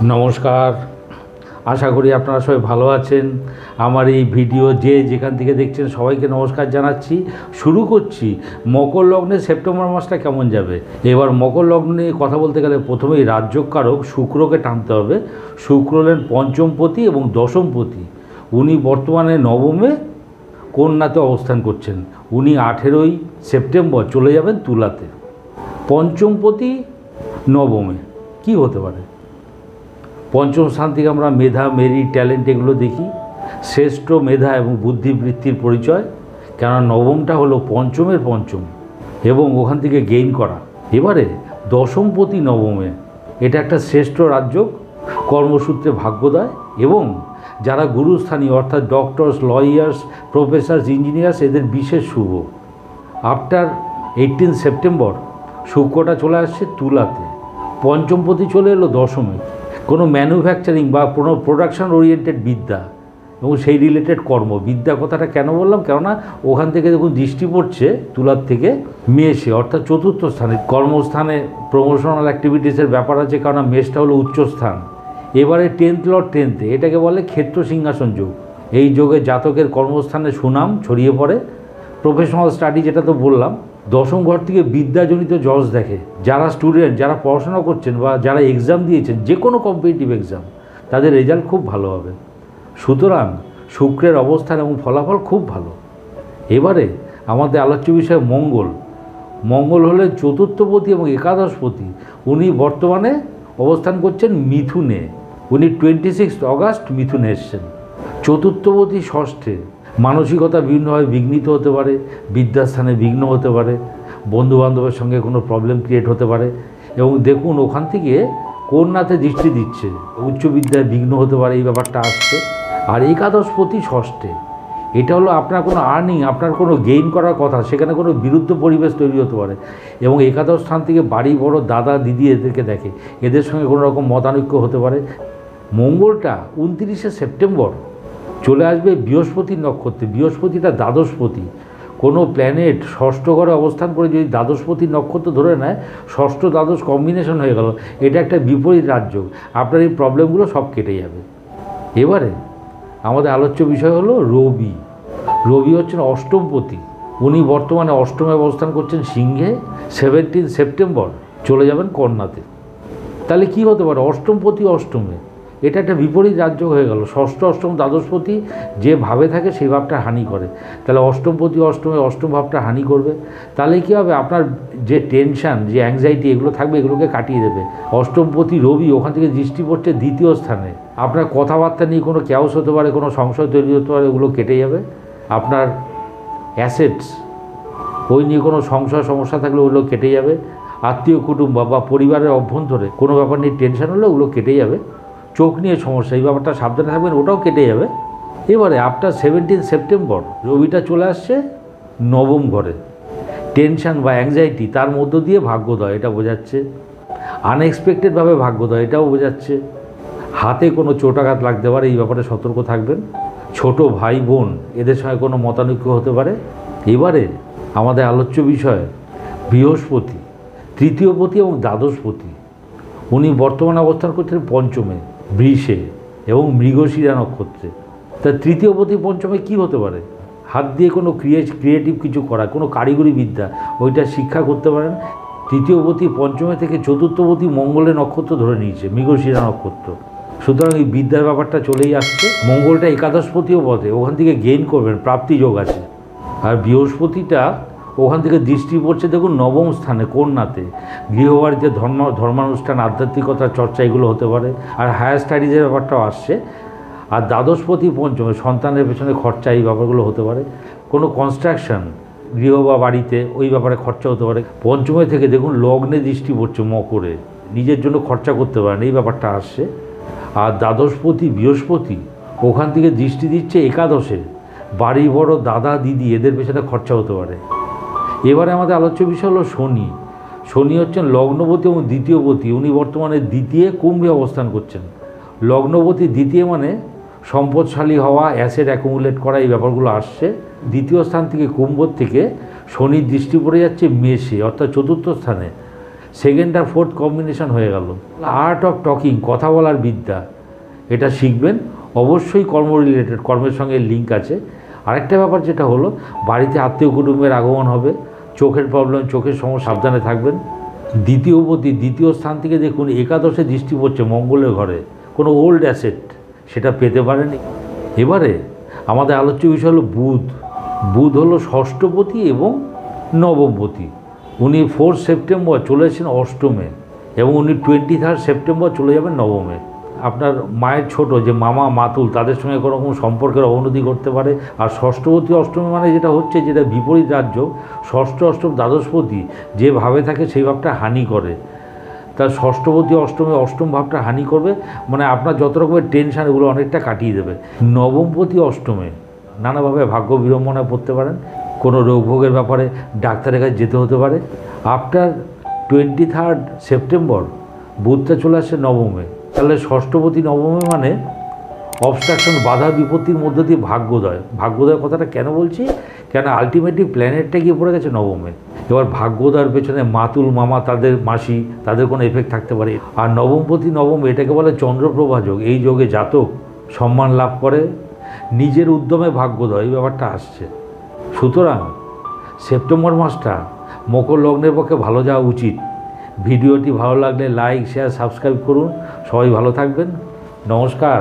নমস্কার, আশা করি আপনারা সবাই ভালো আছেন। আমার এই ভিডিও যে যেখান থেকে দেখছেন সবাইকে নমস্কার জানাচ্ছি। শুরু করছি মকর লগ্নে সেপ্টেম্বর মাসটা কেমন যাবে। এবার মকর লগ্ন নিয়ে কথা বলতে গেলে প্রথমেই রাজ্যকারক শুক্রকে টানতে হবে। শুক্র হলেন পঞ্চমপতি এবং দশমপতি। উনি বর্তমানে নবমে কন্যাতে অবস্থান করছেন। উনি 18ই সেপ্টেম্বর চলে যাবেন তুলাতে। পঞ্চমপতি নবমে কি হতে পারে? পঞ্চম স্থান থেকে আমরা মেধা, মেরিট, ট্যালেন্ট এগুলো দেখি। শ্রেষ্ঠ মেধা এবং বুদ্ধিবৃত্তির পরিচয়, কেননা নবমটা হলো পঞ্চমের পঞ্চম এবং ওখান থেকে গেইন করা। এবারে দশমপতি নবমে, এটা একটা শ্রেষ্ঠ রাজ্য, কর্মসূত্রে ভাগ্যোদয় এবং যারা গুরুস্থানীয় অর্থাৎ ডক্টরস, লয়ার্স, প্রফেসর্স, ইঞ্জিনিয়ার্স এদের বিশেষ শুভ। আফটার 18 সেপ্টেম্বর শুক্রটা চলে আসছে তুলাতে, পঞ্চমপতি চলে এলো দশমে। কোনো ম্যানুফ্যাকচারিং বা কোনো প্রোডাকশন ওরিয়েন্টেড বিদ্যা এবং সেই রিলেটেড কর্ম। বিদ্যা কথাটা কেন বললাম? কেননা ওখান থেকে দেখুন দৃষ্টি পড়ছে তুলার থেকে মেষে, অর্থাৎ চতুর্থ স্থানে। কর্মস্থানে প্রমোশনাল অ্যাক্টিভিটিসের ব্যাপার আছে, কেননা মেষটা হলো উচ্চস্থান। এবারে 10th লর্ড 10th-এ, এটাকে বলে ক্ষেত্র সিংহাসন যোগ। এই যোগে জাতকের কর্মস্থানে সুনাম ছড়িয়ে পড়ে। প্রফেশনাল স্টাডি যেটা তো বললাম। দশম ঘর থেকে বিদ্যাজনিত যশ দেখে। যারা স্টুডেন্ট, যারা পড়াশোনা করছেন বা যারা এক্সাম দিয়েছেন, যে কোনো কম্পিটিটিভ এক্সাম, তাদের রেজাল্ট খুব ভালো হবে। সুতরাং শুক্রের অবস্থান এবং ফলাফল খুব ভালো। এবারে আমাদের আলোচ্য বিষয় মঙ্গল। মঙ্গল হলেন চতুর্থপতি এবং একাদশপতি। উনি বর্তমানে অবস্থান করছেন মিথুনে। উনি 26 অগাস্ট মিথুনে এসছেন। চতুর্থপতি ষষ্ঠে। মানসিকতা বিভিন্নভাবে বিঘ্নিত হতে পারে, বিদ্যাস্থানে বিঘ্ন হতে পারে, বন্ধুবান্ধবের সঙ্গে কোনো প্রবলেম ক্রিয়েট হতে পারে। এবং দেখুন ওখান থেকে কন্যাতে দৃষ্টি দিচ্ছে, উচ্চবিদ্যায় বিঘ্ন হতে পারে, এই ব্যাপারটা আসছে। আর একাদশপতি ষষ্ঠে, এটা হলো আপনার কোনো আর্নিং, আপনার কোনো গেইন করার কথা, সেখানে কোনো বিরুদ্ধ পরিবেশ তৈরি হতে পারে। এবং একাদশ স্থান থেকে বাড়ি বড় দাদা দিদি এদেরকে দেখে, এদের সঙ্গে কোনো রকম মতানৈক্য হতে পারে। মঙ্গলটা 29শে সেপ্টেম্বর চলে আসবে বৃহস্পতির নক্ষত্রে। বৃহস্পতিটা দ্বাদশপতি। কোনো প্ল্যানেট ষষ্ঠ ঘরে অবস্থান করে যদি দ্বাদশপতির নক্ষত্র ধরে নেয়, ষষ্ঠ দ্বাদশ কম্বিনেশন হয়ে গেল, এটা একটা বিপরীত রাজ্য। আপনার এই প্রবলেমগুলো সব কেটে যাবে। এবারে আমাদের আলোচ্য বিষয় হলো রবি। রবি হচ্ছেন অষ্টমপতি। উনি বর্তমানে অষ্টমে অবস্থান করছেন সিংহে। 17 সেপ্টেম্বর চলে যাবেন কন্যাতে। তাহলে কি হতে পারে? অষ্টমপতি অষ্টমে, এটা একটা বিপরীত রাজ্য হয়ে গেল। ষষ্ঠ, অষ্টম, দ্বাদশপতি যে ভাবে থাকে সেই ভাবটা হানি করে। তাহলে অষ্টমপতি অষ্টমে অষ্টম ভাবটা হানি করবে। তাহলে কী হবে? আপনার যে টেনশান, যে অ্যাংজাইটি এগুলো থাকবে, এগুলোকে কাটিয়ে দেবে। অষ্টমপতি রবি ওখান থেকে দৃষ্টি পড়ছে দ্বিতীয় স্থানে। আপনার কথাবার্তা নিয়ে কোনো ক্যাওস হতে পারে, কোনো সংশয় তৈরি হতে পারে, ওগুলো কেটে যাবে। আপনার অ্যাসেটস, ওই নিয়ে কোনো সংশয় সমস্যা থাকলে ওগুলো কেটে যাবে। আত্মীয় কুটুম্ব বা পরিবারের অভ্যন্তরে কোনো ব্যাপার নিয়ে টেনশন হলে ওগুলো কেটে যাবে। চোখ নিয়ে সমস্যা, এই ব্যাপারটা সাবধানে থাকবেন, ওটাও কেটে যাবে। এবারে আফটার 17 সেপ্টেম্বর রবিটা চলে আসছে নবম ঘরে। টেনশান বা অ্যাংজাইটি, তার মধ্য দিয়ে ভাগ্যোদয়, এটা বোঝাচ্ছে। আনএক্সপেক্টেডভাবে ভাগ্যোদয়, এটাও বোঝাচ্ছে। হাতে কোনো চোটাঘাত লাগতে পারে, এই ব্যাপারে সতর্ক থাকবেন। ছোট ভাই বোন এদের সঙ্গে কোনো মতানৈক্য হতে পারে। এবারে আমাদের আলোচ্য বিষয় বৃহস্পতি, তৃতীয়পতি এবং দ্বাদশপতি। উনি বর্তমানে অবস্থান করছেন পঞ্চমে বৃষে এবং মৃগশিরা নক্ষত্রে। তা তৃতীয়পতি পঞ্চমে কি হতে পারে? হাত দিয়ে কোনো ক্রিয়েটিভ কিছু করা, কোনো কারিগরি বিদ্যা, ওইটা শিক্ষা করতে পারেন। তৃতীয়পতি পঞ্চমে থেকে চতুর্থপতি মঙ্গলের নক্ষত্র ধরে নিয়েছে, মৃগশিরা নক্ষত্র। সুতরাং এই বিদ্যার ব্যাপারটা চলেই আসছে। মঙ্গলটা একাদশপতিও বটে, ওখান থেকে গেইন করবেন, প্রাপ্তি যোগ আছে। আর বৃহস্পতিটা ওখান থেকে দৃষ্টি পড়ছে দেখুন নবম স্থানে কন্যাতে। গৃহবাড়িতে ধর্মানুষ্ঠান, আধ্যাত্মিকতার চর্চা এগুলো হতে পারে। আর হায়ার স্টাডিজের ব্যাপারটাও আসছে। আর দ্বাদশপতি পঞ্চমে সন্তানের পেছনে খরচা, এই ব্যাপারগুলো হতে পারে। কোনো কনস্ট্রাকশন গৃহ বা বাড়িতে, ওই ব্যাপারে খরচা হতে পারে। পঞ্চমে থেকে দেখুন লগ্নে দৃষ্টি পড়ছে মকরে, নিজের জন্য খরচা করতে পারেন, এই ব্যাপারটা আসছে। আর দ্বাদশপতি বৃহস্পতি ওখান থেকে দৃষ্টি দিচ্ছে একাদশে। বাড়ি বড় দাদা দিদি এদের পেছনে খরচা হতে পারে। এবারে আমাদের আলোচ্য বিষয় হলো শনি। শনি হচ্ছেন লগ্নপতি এবং দ্বিতীয়পতি। উনি বর্তমানে দ্বিতীয় কুম্ভে অবস্থান করছেন। লগ্নপতি দ্বিতীয় মানে সম্পদশালী হওয়া, অ্যাসেট অ্যাকুমুলেট করা, এই ব্যাপারগুলো আসছে। দ্বিতীয় স্থান থেকে কুম্ভ থেকে শনির দৃষ্টি পড়ে যাচ্ছে মেষে, অর্থাৎ চতুর্থ স্থানে। সেকেন্ড আর ফোর্থ কম্বিনেশন হয়ে গেল। আর্ট অফ টকিং, কথা বলার বিদ্যা, এটা শিখবেন। অবশ্যই কর্ম রিলেটেড, কর্মের সঙ্গে লিঙ্ক আছে। আরেকটা ব্যাপার যেটা হলো, বাড়িতে আত্মীয় কুটুম্বের আগমন হবে, চোখের প্রবলেম, চোখের সমস্যা, সাবধানে থাকবেন। দ্বিতীয়পতি, দ্বিতীয় স্থান থেকে দেখুন একাদশে দৃষ্টি পড়ছে মঙ্গলের ঘরে, কোনো ওল্ড অ্যাসেট সেটা পেতে পারেনি। এবারে আমাদের আলোচ্য বিষয় হলো বুধ। বুধ হলো ষষ্ঠপতি এবং নবমপতি। উনি 4 সেপ্টেম্বর চলে এসেছেন অষ্টমে এবং উনি 23 সেপ্টেম্বর চলে যাবেন নবমে। আপনার মায়ের ছোট যে মামা মাতুল তাদের সঙ্গে কোনো রকম সম্পর্কের অবনতি করতে পারে। আর ষষ্ঠপতি অষ্টমী মানে যেটা হচ্ছে, যেটা বিপরীত রাজ্য, ষষ্ঠ অষ্টম দ্বাদশপতি যে ভাবে থাকে সেই ভাবটা হানি করে। তার ষষ্ঠপতি অষ্টমে অষ্টম ভাবটা হানি করবে, মানে আপনার যত রকমের টেনশান এগুলো অনেকটা কাটিয়ে দেবে। নবমপতি অষ্টমে নানাভাবে ভাগ্য বিড়ম্বনায় পড়তে পারেন, কোনো রোগভোগের ব্যাপারে ডাক্তারের কাছে যেতে হতে পারে। আফটার 23 সেপ্টেম্বর বুধটা চলে আসছে নবমে, তাহলে ষষ্ঠপতি নবমে মানে অবস্ট্রাকশন, বাধা বিপত্তির মধ্য দিয়ে ভাগ্যোদয়। ভাগ্যোদয়ের কথাটা কেন বলছি, কেন আলটিমেটলি প্ল্যানেটটা গিয়ে পড়ে গেছে নবমে। এবার ভাগ্যোদয়ের পেছনে মাতুল, মামা, তাদের মাসি, তাদের কোনো এফেক্ট থাকতে পারে। আর নবমপতি নবম, এটাকে বলে চন্দ্রপ্রভা যোগ। এই যোগে জাতক সম্মান লাভ করে, নিজের উদ্যমে ভাগ্যোদয়, এই ব্যাপারটা আসছে। সুতরাং সেপ্টেম্বর মাসটা মকর লগ্নের পক্ষে ভালো যাওয়া উচিত। ভিডিওটি ভালো লাগলে লাইক, শেয়ার, সাবস্ক্রাইব করুন। সবাই ভালো থাকবেন। নমস্কার।